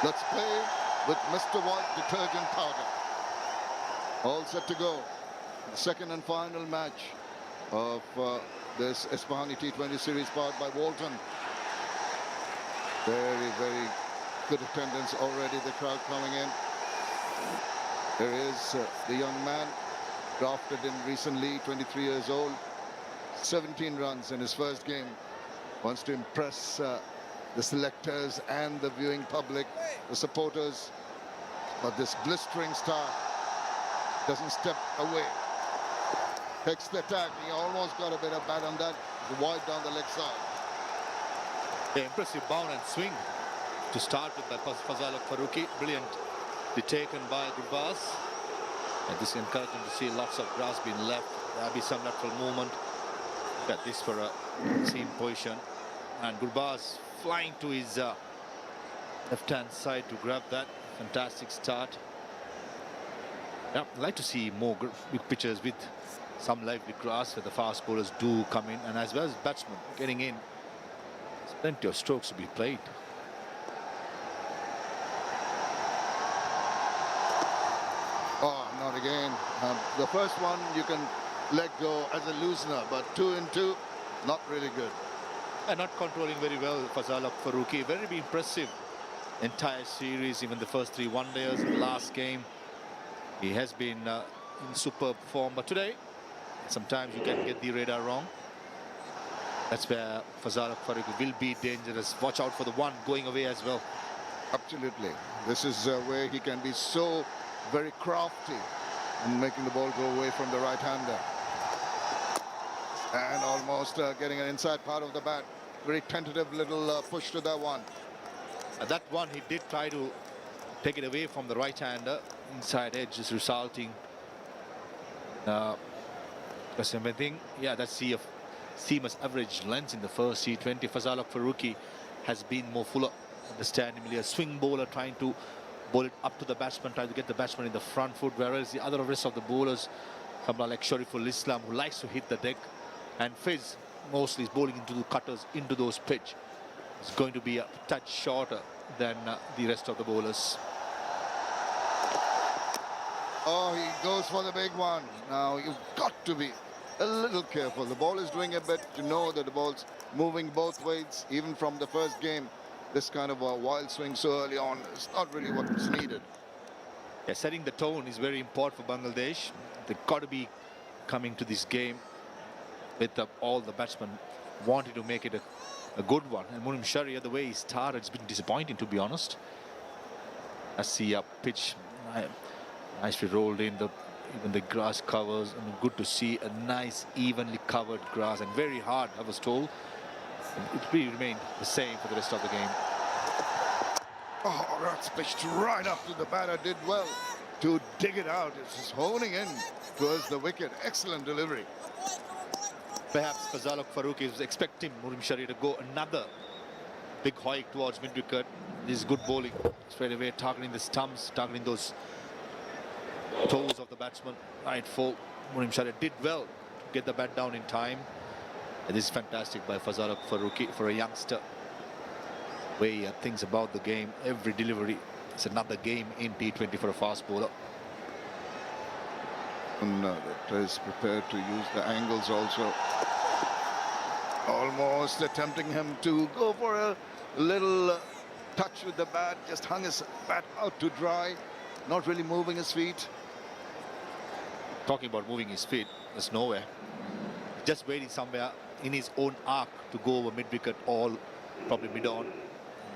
Let's play with Mr. White detergent powder. All set to go. The second and final match of this Isfahani T20 series powered by Walton. Very, very good attendance already, the crowd coming in. There is the young man, drafted in recently, 23 years old, 17 runs in his first game. Wants to impress the selectors and the viewing public, the supporters. But this blistering start doesn't step away. Takes the attack. He almost got a bit of bat on that. Wide down the leg side. The impressive bound and swing to start with by Fazal Farooqi. Brilliantly taken by Gurbaz. And this is encouraging to see lots of grass being left. There'll be some lateral movement. Look at this for a seam position. And Gurbaz flying to his left-hand side to grab that. Fantastic start. Yeah, I'd like to see more big pitches with some lively grass where the fast bowlers do come in, and as well as batsmen getting in. There's plenty of strokes to be played. Oh, not again. The first one you can let go as a loosener, but 2 and 2, not really good. And not controlling very well Fazal Farooqi. Very impressive entire series, even the first 3 one-dayers in the last game. He has been in superb form, but today sometimes you can get the radar wrong. That's where Fazal Farooqi will be dangerous. Watch out for the one going away as well. Absolutely. This is where he can be so very crafty in making the ball go away from the right-hander. And almost getting an inside part of the bat. Very tentative little push to that one. That one he did try to take it away from the right-hander. Inside edge is resulting. That's everything. Yeah, that's the seamless average length in the first T20. Fazal Farooqi has been more fuller. Understandably, a swing bowler trying to bowl it up to the batsman, trying to get the batsman in the front foot, whereas the other rest of the bowlers, someone like Shariful Islam, who likes to hit the deck, and Fiz mostly is bowling into the cutters, into those pitch. It's going to be a touch shorter than the rest of the bowlers. Oh, he goes for the big one. Now you've got to be a little careful. The ball is doing a bit to know that the ball's moving both ways, even from the first game. This kind of a wild swing so early on is not really what's needed. Yeah, setting the tone is very important for Bangladesh. They've got to be coming to this game with all the batsmen wanting to make it a good one. And Munim Sharia, the way he started, it's been disappointing, to be honest. As the pitch nicely rolled in, even the grass covers, and good to see a nice evenly covered grass, and very hard, I was told. It will remain the same for the rest of the game. Oh, that's pitched right up to the batter. Did well to dig it out. It's just honing in towards the wicket. Excellent delivery. Perhaps Fazal Farooqi is expecting Murim Shari to go another big hike towards mid-wicket. This is good bowling. Straight away targeting the stumps, targeting those toes of the batsman. Right for Murim Shari. Did well to get the bat down in time. And this is fantastic by Fazal Farooqi for a youngster. Way he thinks about the game. Every delivery is another game in T20 for a fast bowler. And that is prepared to use the angles also. Almost tempting him to go for a little touch with the bat. Just hung his bat out to dry. Not really moving his feet. Talking about moving his feet, there's nowhere. Just waiting somewhere in his own arc to go over mid-wicket or probably mid-on.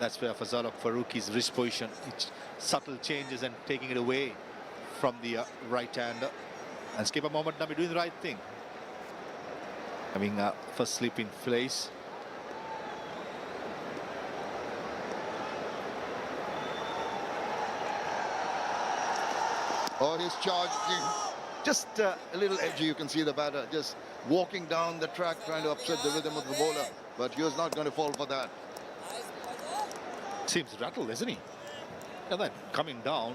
That's where Fazal Farooqi's wrist position, it's subtle changes and taking it away from the right-hander. And Skipper Mohammad Nabi doing the right thing. Having first slip in place. Oh, he's charging. Just a little edgy. You can see the batter just walking down the track, trying to upset the rhythm of the bowler. But he was not going to fall for that. Seems rattled, isn't he? Look at that, coming down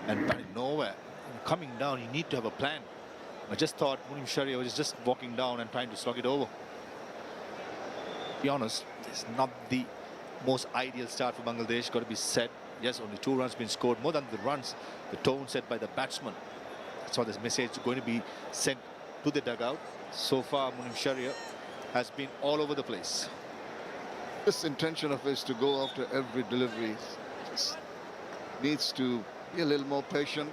and batting nowhere. And coming down, you need to have a plan. I just thought Munim Sharia was just walking down and trying to slog it over. To be honest, it's not the most ideal start for Bangladesh. Got to be set Yes, only 2 runs been scored, more than the runs, the tone set by the batsman. That's how this message is going to be sent to the dugout. So far, Munim Sharia has been all over the place. This intention of his to go after every delivery just needs to be a little more patient.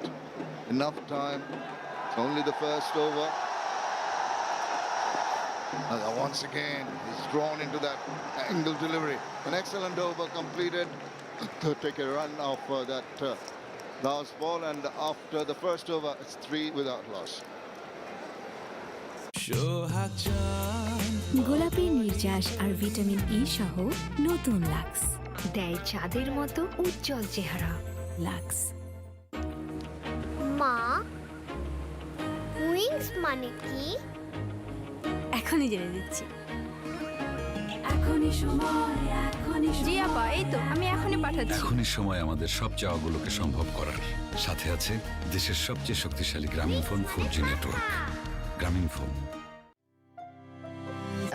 Enough time. It's only the first over. Once again, he's drawn into that angle delivery. An excellent over completed to take a run off that last ball, and after the first over, it's 3 without loss. গোলাপি নির্যাস আর vitamin E সহ নতুন lux দেয় চাঁদের মতো উজ্জ্বল চেহারা। Lux. মা, wings মানে কি? এখনই জেনে দিচ্ছি। জি আপা, এই তো আমি এখনই পাঠাচ্ছি। এখনই সময় আমাদের সব চাওয়াগুলোকে সম্ভব করার। সাথে আছে দেশের সবচেয়ে শক্তিশালী গ্রামীণফোন 4G নেটওয়ার্ক। গ্রামীণফোন।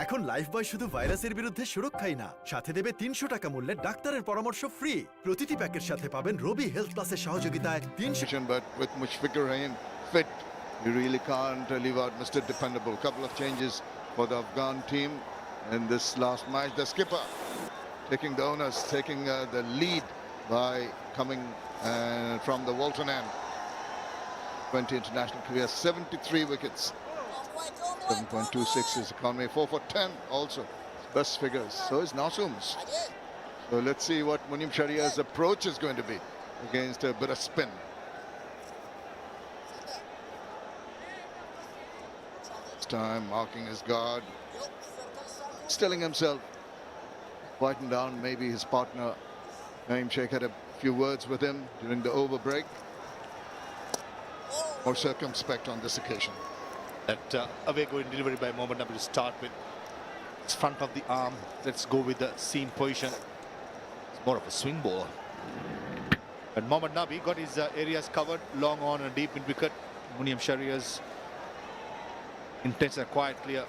এখন লাইফবয় শুধু ভাইরাসের বিরুদ্ধে সুরক্ষাই না, সাথে দেবে 300 টাকা মূল্যের ডাক্তারের পরামর্শ ফ্রি। প্রতিটি প্যাকের সাথে পাবেন রবি হেলথ প্লাসের সহযোগিতায় 300। But with Mushfiqur Rahim fit, you really can't leave out Mr. Dependable. Couple of changes for the Afghan team in this last match. The skipper taking the onus, taking the lead by coming from the Walton end. 20 international career, 73 wickets. 7.26 is economy, 4 for 10 also. Best figures. So is Nasum's. So let's see what Munim Sharia's approach is going to be against a bit of spin. This time marking his guard, stilling himself, quieten down. Maybe his partner Naeem Sheikh had a few words with him during the over break. More circumspect on this occasion. That away going delivery by Mohammad Nabi to start with. It's front of the arm. Let's go with the seam position. It's more of a swing ball. But Mohammad Nabi got his areas covered, long on and deep in wicket. Munim Sharia's intense and quiet clear.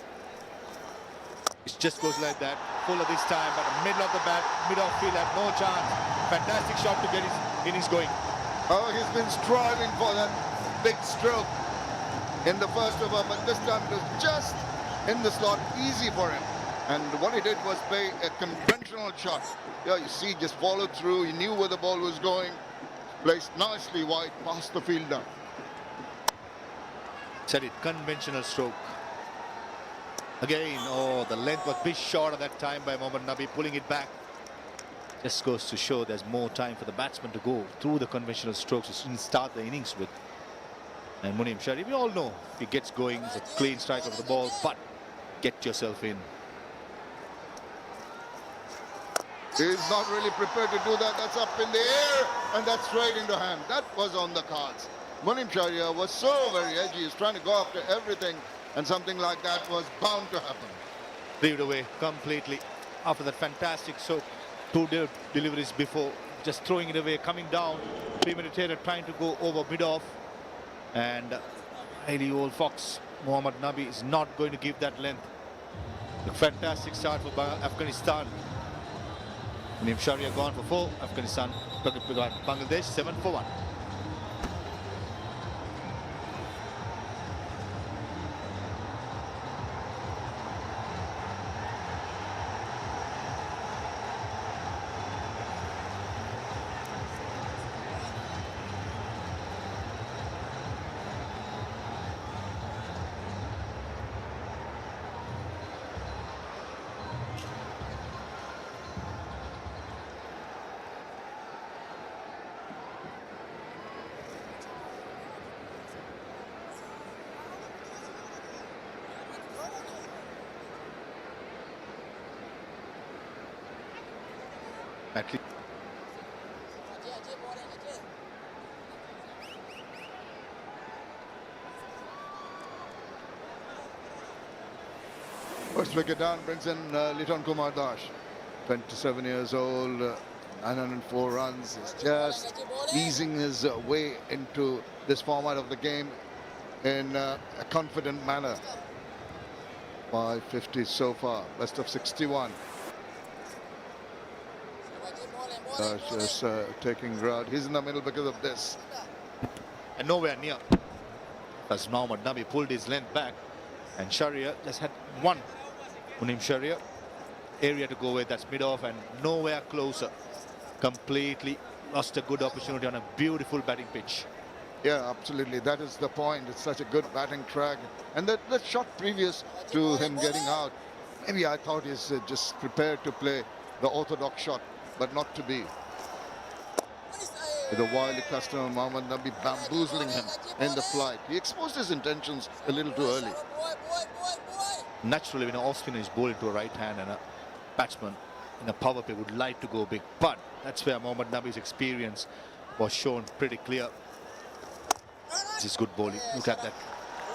It just goes like that. Fuller this time, but middle of the bat, mid-off field had no chance. Fantastic shot to get his innings going. Oh, he's been striving for that big stroke in the first over, but this time it was just in the slot, easy for him. And what he did was play a conventional shot. Yeah, you see, just followed through. He knew where the ball was going. Placed nicely wide past the fielder. Said it, conventional stroke. Again, oh, the length was bit short at that time by Mohammad Nabi, pulling it back. Just goes to show there's more time for the batsman to go through the conventional strokes to start the innings with. And Munim Shari, we all know if he gets going, it's a clean strike of the ball, but get yourself in. He's not really prepared to do that. That's up in the air, and that's straight into hand. That was on the cards. Munim Sharia was so very edgy. He's trying to go after everything, and something like that was bound to happen. Leave it away completely after that fantastic two deliveries before, just throwing it away, coming down, premeditated, trying to go over mid-off. And highly old fox Mohammad Nabi is not going to give that length. A fantastic start for Afghanistan. Munim Sharia gone for 4. Afghanistan, Bangladesh 7 for 1. At least First wicket down brings in Liton Kumar Das, 27 years old, 904 runs. He's just easing his way into this format of the game in a confident manner. 550 so far, best of 61. Just taking ground. He's in the middle because of this. And nowhere near. As Mohammad Nabi pulled his length back, and Sharia just had one. Munim Sharia, area to go with, that's mid-off and nowhere closer. Completely lost a good opportunity on a beautiful batting pitch. Yeah, absolutely. That is the point. It's such a good batting track. And the shot previous to him getting out, maybe I thought he's just prepared to play the orthodox shot, but not to be. With a wily customer, Mohammad Nabi bamboozling him in the flight. He exposed his intentions a little too early. Naturally, when an off-spinner is bowled into a right hand and a batsman in a power play would like to go big, but that's where Mohammad Nabi's experience was shown pretty clear. This is good bowling. Look at that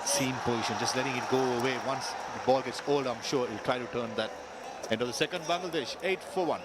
seam position, just letting it go away. Once the ball gets old, I'm sure he'll try to turn that. End of the second, Bangladesh 8 for 1.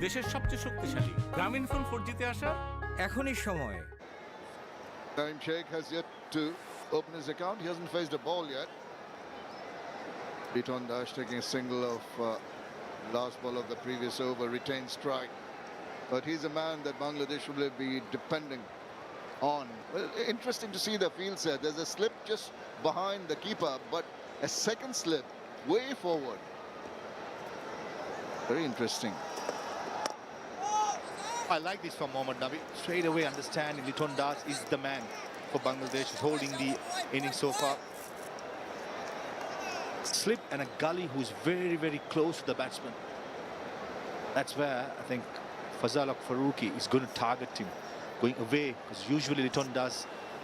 দেশের সবচেয়ে শক্তিশালী গ্রামীণ phone 4Gতে আসা এখনই সময়। Naeem Sheikh has yet to open his account. He hasn't faced a ball yet. Liton Dash taking a single of last ball of the previous over, retained strike. But he's a man that Bangladesh will be depending on. Well, interesting to see the field set. There's a slip just behind the keeper, but a second slip way forward. Very interesting. I like this from Mohammad Nabi. Straight away understanding Liton Das is the man for Bangladesh. He's holding the innings so far. Slip and a gully who's very, very close to the batsman. That's where I think Fazalok Farooqi is going to target him, going away, because usually Liton Das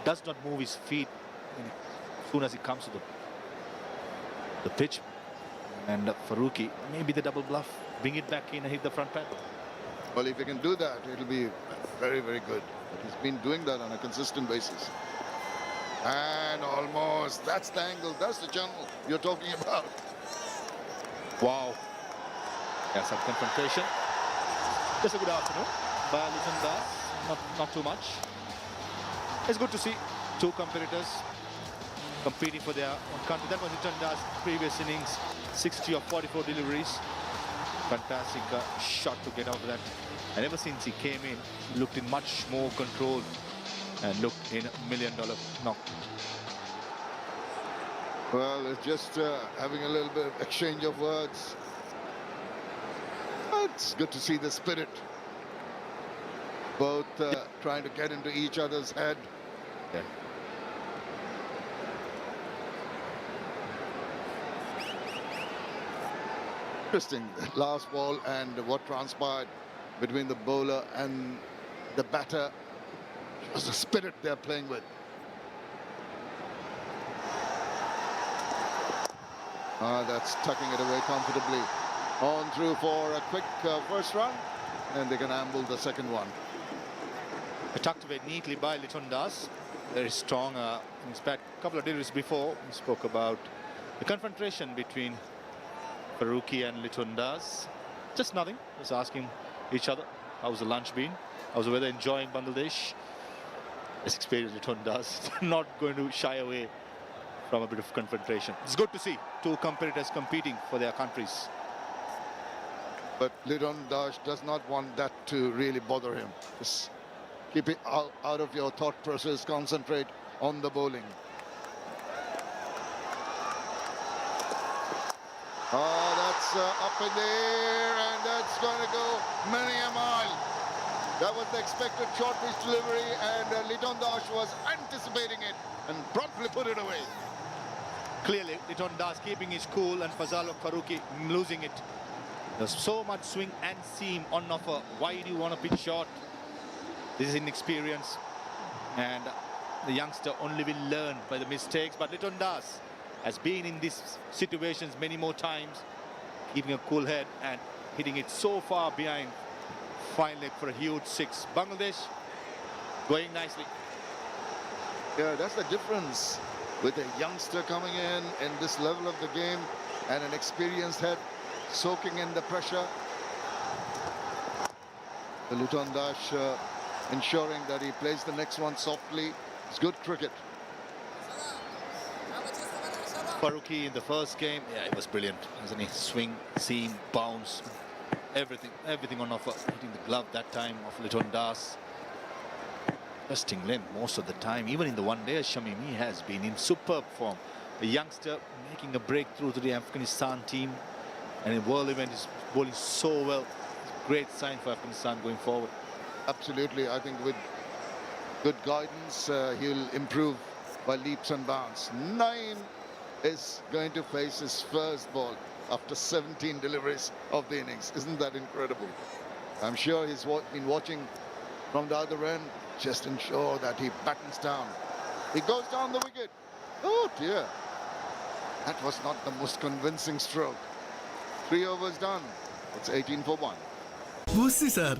does not move his feet as soon as he comes to the pitch. And Farooqi, maybe the double bluff, bring it back in and hit the front pad. Well, if he can do that, it'll be very, very good. But he's been doing that on a consistent basis. And almost, that's the angle, that's the channel you're talking about. Wow. Yeah, some confrontation. Just a good afternoon by Liton Das. Not too much. It's good to see two competitors competing for their own country. That was Liton Das' previous innings, 60 of 44 deliveries. Fantastic shot to get out of that. And ever since he came in, he looked in much more control and looked in $1 million knock. Well, it's just having a little bit of exchange of words. It's good to see the spirit. Both trying to get into each other's head. Yeah. Interesting, last ball and what transpired between the bowler and the batter. It was the spirit they're playing with. That's tucking it away comfortably. On through for a quick first run, and they can amble the second one. Tucked away neatly by Liton Das. Very strong. In fact, a couple of deliveries before, we spoke about the confrontation between Farooqi and Liton Das. Just nothing. Just asking each other, how's the lunch been? How's the weather? Enjoying Bangladesh? This experience Liton Das. Not going to shy away from a bit of confrontation. It's good to see two competitors competing for their countries. But Liton Dash does not want that to really bother him. Just keep it out of your thought process. Concentrate on the bowling. Oh, that's up in the air, and that's going to go many a mile. That was the expected short pitch delivery, and Liton Dash was anticipating it and promptly put it away. Clearly, Liton Das keeping his cool and Fazalok Farooqi losing it. There's so much swing and seam on offer. Why do you want to pitch short? This is inexperience, and the youngster only will learn by the mistakes. But Liton Das has been in these situations many more times, keeping a cool head and hitting it so far behind. Fine leg for a huge six. Bangladesh going nicely. Yeah, that's the difference with a youngster coming in this level of the game, and an experienced head soaking in the pressure. The Liton Das ensuring that he plays the next one softly. It's good cricket. Farooqi in the first game, yeah, it was brilliant, wasn't he? Swing, seam, bounce, everything on offer. Hitting the glove that time of Liton Das. Testing length most of the time. Even in the one day, Shamimi has been in superb form. A youngster making a breakthrough to the Afghanistan team, and in world event is bowling so well. Great sign for Afghanistan going forward. Absolutely, I think with good guidance, he'll improve by leaps and bounds. Naeem is going to face his first ball after 17 deliveries of the innings. Isn't that incredible? I'm sure he's been watching from the other end. Just ensure that he battens down. He goes down the wicket. Oh dear. That was not the most convincing stroke. 3 overs done. It's 18 for 1. বুঝছি sir,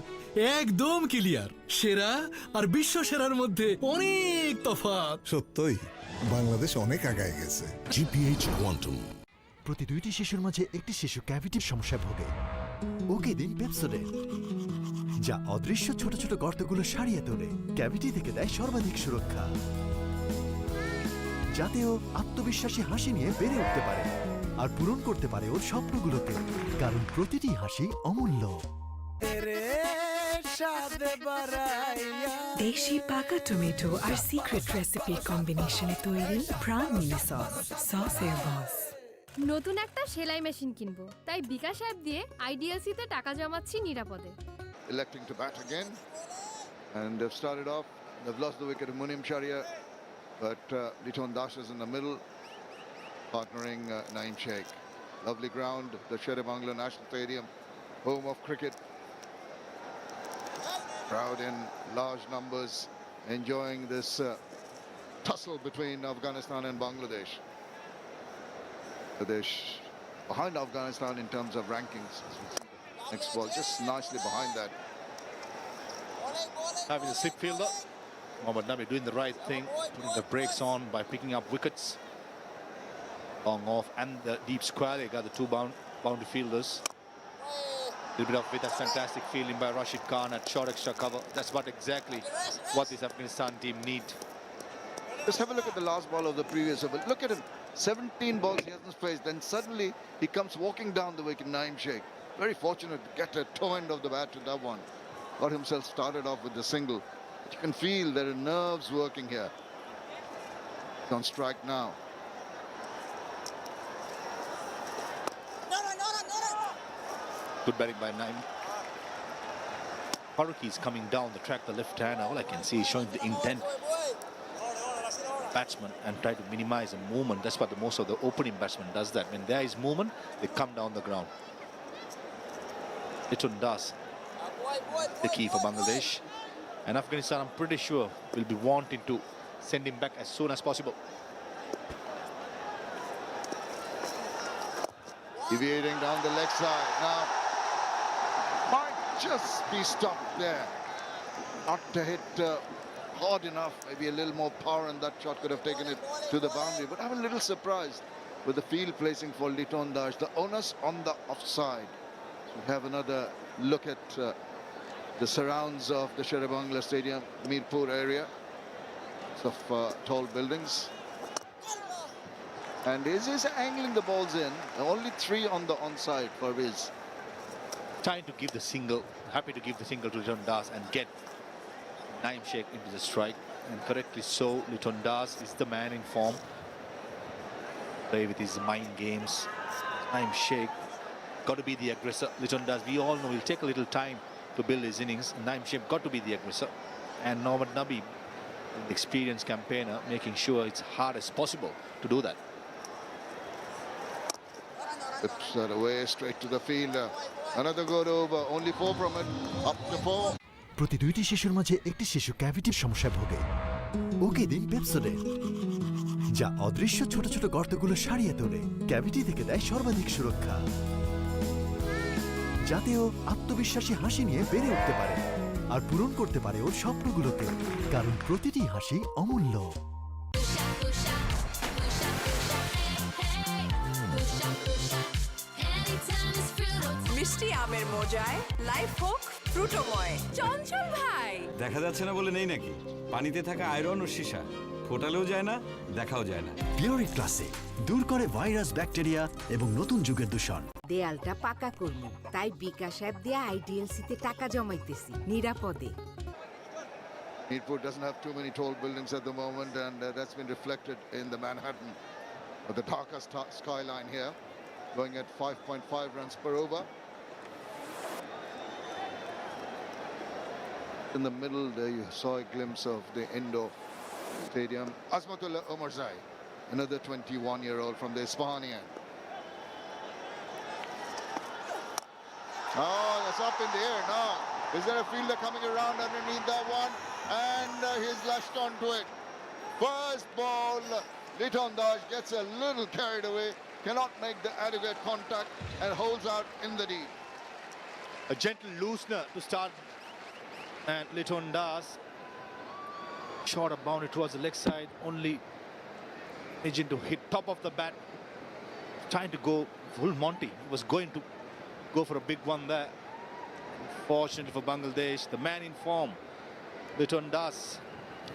একদম clear. সেরা আর বিশ্ব সেরার মধ্যে অনেক তফাৎ। সত্যই বাংলাদেশ অনেক আগায় গেছে। GPH quantum. প্রতি 2টি শিশুর মাঝে একটি শিশু ক্যাভিটির সমস্যায় ভোগে। ওকে দিন পেপসোডেন্ট, যা অদৃশ্য ছোট ছোট গর্তগুলো সারিয়ে তোলে, ক্যাভিটি থেকে দেয় সর্বাধিক সুরক্ষা, যাতে ও আত্মবিশ্বাসী হাসি নিয়ে বেড়ে উঠতে পারে আর পূরণ করতে পারে ওর স্বপ্নগুলোকে, কারণ প্রতিটি হাসি অমূল্য। দেশি পাকা টমেটো আর সিক্রেট রেসিপির কম্বিনেশনে তৈরি প্রাণ মিনি সস, সসের বস। নতুন একটা সেলাই মেশিন কিনবো, তাই বিকাশ অ্যাপ দিয়ে আইডিএলসিতে টাকা জমাচ্ছি নিরাপদে। Electing to bat again, and they've started off. They've lost the wicket of Munim Sharia, but Liton Das is in the middle, partnering Naeem Sheikh. Lovely ground, the Sher-e-Bangla National Stadium, home of cricket. Crowd in large numbers, enjoying this tussle between Afghanistan and Bangladesh. Bangladesh behind Afghanistan in terms of rankings. Next ball, just nicely behind that. Having the slip fielder, Mohammad Nabi doing the right thing, putting the brakes on by picking up wickets. Long off, and the deep square, they got the two boundary fielders. A little bit of with a fantastic fielding by Rashid Khan at short extra cover. That's exactly what this Afghanistan team need. Just have a look at the last ball of the previous over. Look at him, 17 balls he hasn't faced, then suddenly he comes walking down the wicket, Naeem Sheikh. Very fortunate to get a toe end of the bat to that one. Got himself started off with the single. But you can feel there are nerves working here. He's on strike now. Good batting by Naeem. Farooqi is coming down the track, the left hander. All I can see is showing the intent. Batsman and try to minimize the movement. That's what most of the opening batsman does that. When there is movement, they come down the ground. Liton Das, the key for Bangladesh. And Afghanistan, I'm pretty sure, will be wanting to send him back as soon as possible. Deviating down the leg side. Now, might just be stopped there. Not to hit hard enough. Maybe a little more power, and that shot could have taken it to the boundary. But I'm a little surprised with the field placing for Liton Das. The onus on the offside. So we have another look at the surrounds of the Sher-e-Bangla Stadium, Mirpur area. Of tall buildings. And is angling the balls in. Only 3 on the onside for Viz. Trying to give the single, happy to give the single to Liton Das and get Naeem Sheikh into the strike. And correctly so, Liton Das is the man in form. Play with his mind games. Naeem Sheikh got to be the aggressor. Liton Das, we all know, will take a little time to build his innings. Naeem Sheikh got to be the aggressor. And Mohammad Nabi, the experienced campaigner, making sure it's hard as possible to do that. Whips that away straight to the fielder. Another good over, only 4 from it, up to 4. প্রতি 2টি শিশুর মাঝে একটি শিশু ক্যাভিটির সমস্যায় ভোগে। ওকে দিন Pepsodent, যা অদৃশ্য ছোট ছোট গর্তগুলো সারিয়ে তোলে, ক্যাভিটি থেকে দেয় সর্বাধিক সুরক্ষা, যাতে ও আত্মবিশ্বাসী হাসি নিয়ে বেড়ে উঠতে পারে আর পূরণ করতে পারে ওর স্বপ্নগুলোকে, কারণ প্রতিটি হাসি অমূল্য। মিষ্টি আমের মজায় লাইফ হোক ফ্রুটোময়। চঞ্চল ভাই, দেখা যাচ্ছে না বলে নেই নাকি? পানিতে থাকা আয়রন ও সীসা ফোটালেও যায় না, দেখাও যায় না। পিওরি ক্লাসিক দূর করে ভাইরাস, ব্যাকটেরিয়া এবং নতুন যুগের দূষণ। দেয়ালটা পাকা করব, তাই বিকাশ অ্যাপ দিয়ে আইডিএলসিতে টাকা জমাইতেছি নিরাপদে। Mirpur doesn't have too many tall buildings at the moment, and that's been reflected in the Manhattan, or the darker skyline here, going at 5.5 runs per over. In the middle there you saw a glimpse of the indoor stadium. Azmatullah Omarzai, another 21-year-old from the Isfahani. Oh, that's up in the air now. Is there a fielder coming around underneath that one? And he's lashed onto it. First ball, Liton Dash gets a little carried away, cannot make the adequate contact and holds out in the deep. A gentle loosener to start, and Liton Das shot a boundary towards the leg side, only managing to hit top of the bat, trying to go full Monty. He was going to go for a big one there. Fortunately for Bangladesh, the man in form, Liton Das,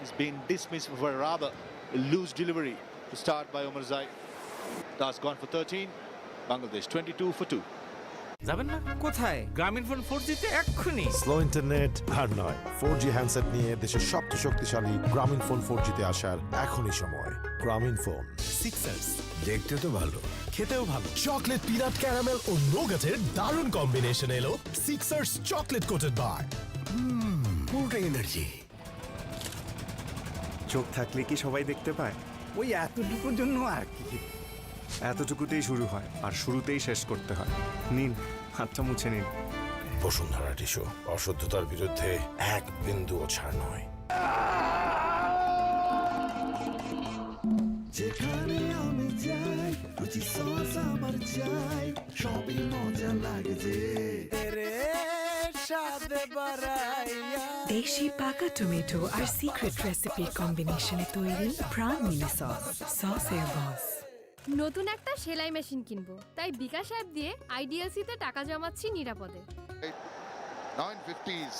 is being dismissed for a rather loose delivery to start by Omarzai. Das gone for 13, Bangladesh 22 for 2. যাবেন না কোথায়? Grameenphone 4G তে এক্ষুনি। Slow internet আর নয়, 4G handset নিয়ে দেশের সবচেয়ে শক্তিশালী গ্রামীণফোন 4G তে আসার এখনই সময়। গ্রামীণফোন। সিক্সার্স দেখতে তো ভালো, খেতেও ভালো। চকলেট, পিনাট, ক্যারামেল ও নোগাটের দারুণ কম্বিনেশন এলো সিক্সার্স চকলেট কোটেড বার। পুরো এনার্জি। চোখ থাকলে কি সবাই দেখতে পায়? ওই এতটুকুর জন্য আর কি, এতটুকুতেই শুরু হয় আর শুরুতেই শেষ করতে হয়। নিন, হাতটা মুছে নিন। বসুন্ধরা টিস্যু, অশুদ্ধতার বিরুদ্ধে এক বিন্দুও ছাড় নয়। যেখানে আমি যাই, রুচি সস আমার চাই, সবই মজা লাগে যে দেশি পাকা টমেটো আর সিক্রেট রেসিপির কম্বিনেশনে তৈরি প্রাণ মিনি সস, সসের বস। নতুন একটা সেলাই মেশিন কিনবো, তাই বিকাশ অ্যাপ দিয়ে আইডিএলসিতে টাকা জমাচ্ছি নিরাপদে। 950s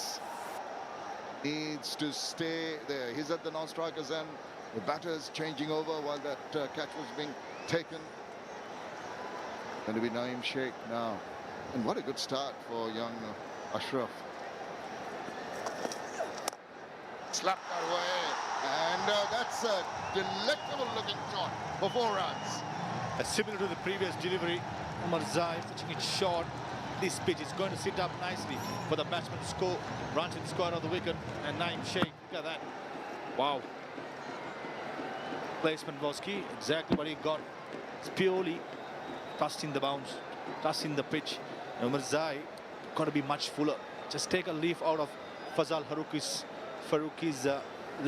needs to stay there. He's at the non-strikers end. The batter's changing over while that catch was being taken. Going to be Naeem Sheikh now. And what a good start for young Ashraf. Slapped that away. And that's a delectable looking shot for 4 runs. Similar to the previous delivery, Omarzai pitching it short. This pitch is going to sit up nicely for the batsman to score runs in the square of the wicket. And Naeem Sheikh, look at that. Wow. Placement was key, exactly what he got. It's purely trusting the bounce, trusting the pitch. Omarzai got to be much fuller. Just take a leaf out of Fazal Faruqi's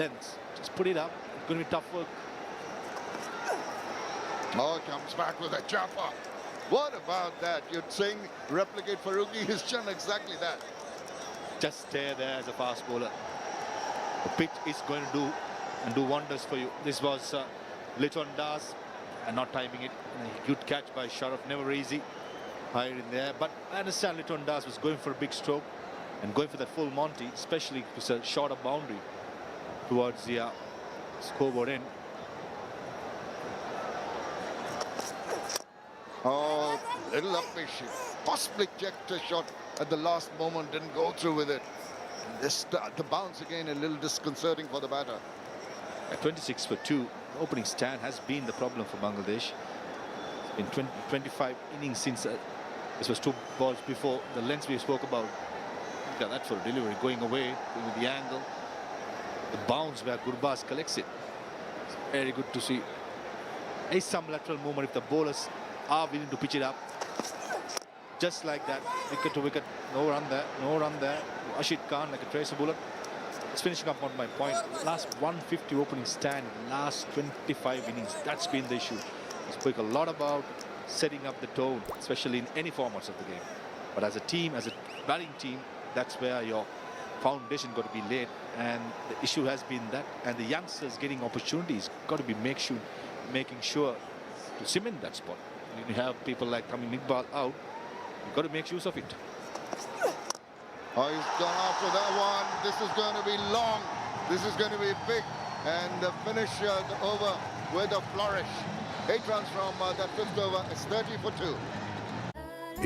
length. Just put it up. It's going to be tough work. Oh, comes back with a jumper. What about that? You're saying replicate Faruqi? He's done exactly that. Just stay there as a fast bowler. The pitch is going to do wonders for you. This was Liton Das, and not timing it. A good catch by Sharaf, never easy. Higher in there, but I understand Liton Das was going for a big stroke and going for that full Monty, especially if it's a shorter boundary towards the scoreboard end. Oh, little uppish. Possibly checked a shot at the last moment, didn't go through with it. The bounce again a little disconcerting for the batter. At 26 for 2, the opening stand has been the problem for Bangladesh. In 25 innings since this was 2 balls before, the lengths we spoke about. Look at that for delivery, going away, going with the angle. The bounce where Gurbaz collects it. It's very good to see. There is some lateral movement if the bowlers are willing to pitch it up. Just like that, wicket to wicket, no run there, no run there. Rashid Khan like a tracer bullet. It's finishing up on my point. Last 150 opening stand, last 25 innings. That's been the issue. We spoke a lot about setting up the tone, especially in any formats of the game. But as a team, as a batting team, that's where your foundation got to be laid. And the issue has been that, and the youngsters getting opportunities got to be making sure to cement that spot. When you have people like Tamim Iqbal out, you've got to make use of it. Oh, he's gone after that one. This is going to be long. This is going to be big. And the finish the over with a flourish. 8 runs from that 5th over. It's 30 for 2.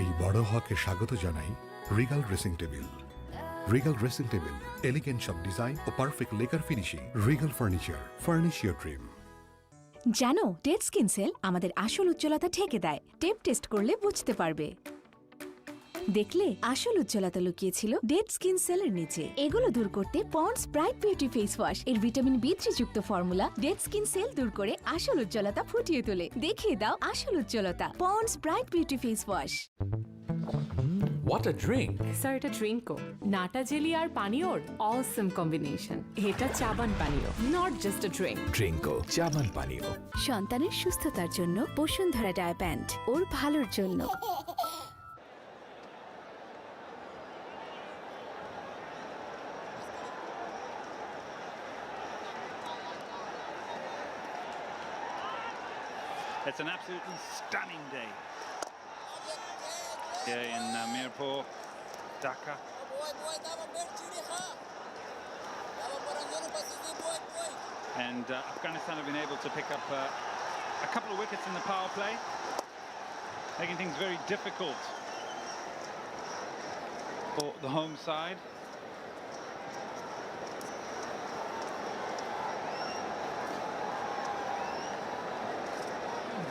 এই বড় হকে স্বাগত জানাই Regal dressing table. Regal dressing table, elegant সব design ও perfect lacquer finishing. Regal furniture, furnish your dream. জানো, dead skin cell আমাদের আসল উজ্জ্বলতা ঢেকে দেয়। টেপ টেস্ট করলে বুঝতে পারবে। দেখলে আসল উজ্জ্বলতা লুকিয়ে ছিল ডেড স্কিন সেলের নিচে। এগুলো দূর করতে ponds bright beauty face wash এর ভিটামিন B3 যুক্ত ফর্মুলা ডেড স্কিন সেল দূর করে আসল উজ্জ্বলতা ফুটিয়ে তোলে। দেখিয়ে দাও আসল উজ্জ্বলতা। Ponds bright beauty face wash. What a drink! Sir, এটা ড্রিঙ্কো। নাটা জেলি আর পানীয়র অসম কম্বিনেশন। এটা চাবান পানীয়, নট জাস্ট আ ড্রিঙ্ক। ড্রিঙ্কো চাবান পানীয়। সন্তানের সুস্থতার জন্য বসুন্ধরা ডায়াপ্যান্ট, ওর ভালোর জন্য। It's an absolutely stunning day here in Mirpur, Dhaka. And Afghanistan have been able to pick up a couple of wickets in the power play, making things very difficult for the home side.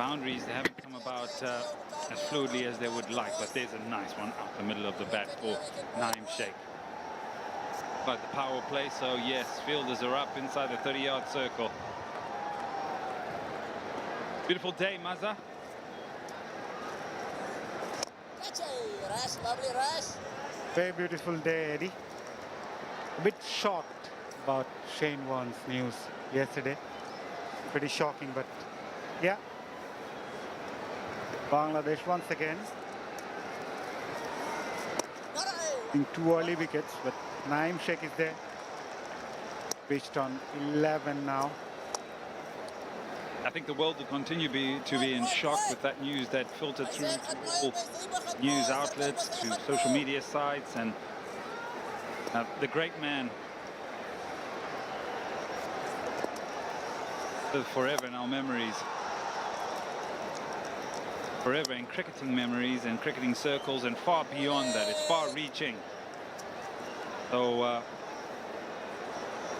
Boundaries, they haven't come about as fluidly as they would like, but there's a nice one up the middle of the bat for Naeem Sheikh. But the power play, so yes, fielders are up inside the 30-yard circle. Beautiful day, Mazza. Lovely rush. Very beautiful day, Eddie. A bit shocked about Shane Warne's news yesterday. Pretty shocking, but yeah. Bangladesh once again in 2 early wickets, but Naeem Sheikh is there. Pitched on 11 now. I think the world will continue to be in shock with that news that filtered through to all news outlets, to social media sites, and the great man live forever in our memories. Forever in cricketing memories and cricketing circles, and far beyond that. It's far-reaching. So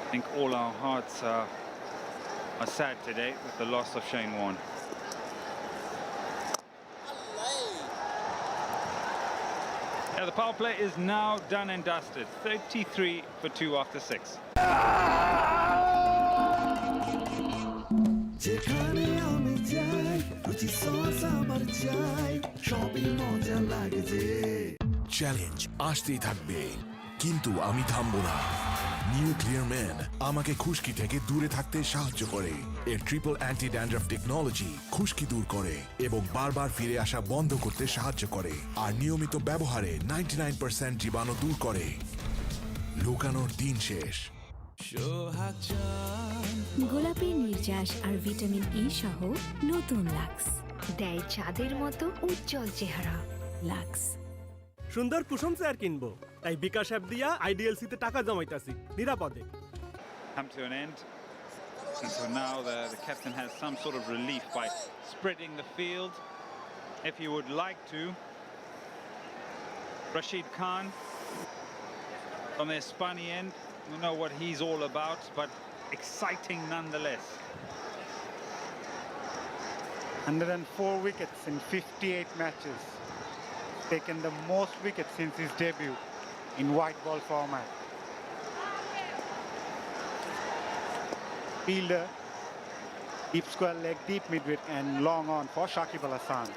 I think all our hearts are sad today with the loss of Shane Warne. Yeah, the power play is now done and dusted. 33 for 2 after 6. Challenge আসতেই থাকবে, কিন্তু আমি থামবো না। Nuclear man আমাকে খুশকি থেকে দূরে থাকতে সাহায্য করে। এর ট্রিপল অ্যান্টি ড্যান্ড্রাফ টেকনোলজি খুশকি দূর করে এবং বারবার ফিরে আসা বন্ধ করতে সাহায্য করে, আর নিয়মিত ব্যবহারে 99% জীবাণু দূর করে। লুকানোর দিন শেষ। গোলাপের নির্যাস আর ভিটামিন ই সহ নতুন লাক্স দেয় চাঁদের মতো উজ্জ্বল চেহারা। লাক্স। সুন্দর কুসুম চেয়ার কিনবো, তাই বিকাশ অ্যাপ দিয়া আইডিএলসিতে টাকা জমাইতাছি নিরাপদে। Come to an end. And so now the captain has some sort of relief by spreading the field. If you would like to, Rashid Khan on the Espani end, you know what he's all about, but exciting nonetheless. 104 wickets in 58 matches. Taken the most wickets since his debut in white ball format. Fielder, deep square leg, deep mid-wicket and long on for Shakib Al Hasan.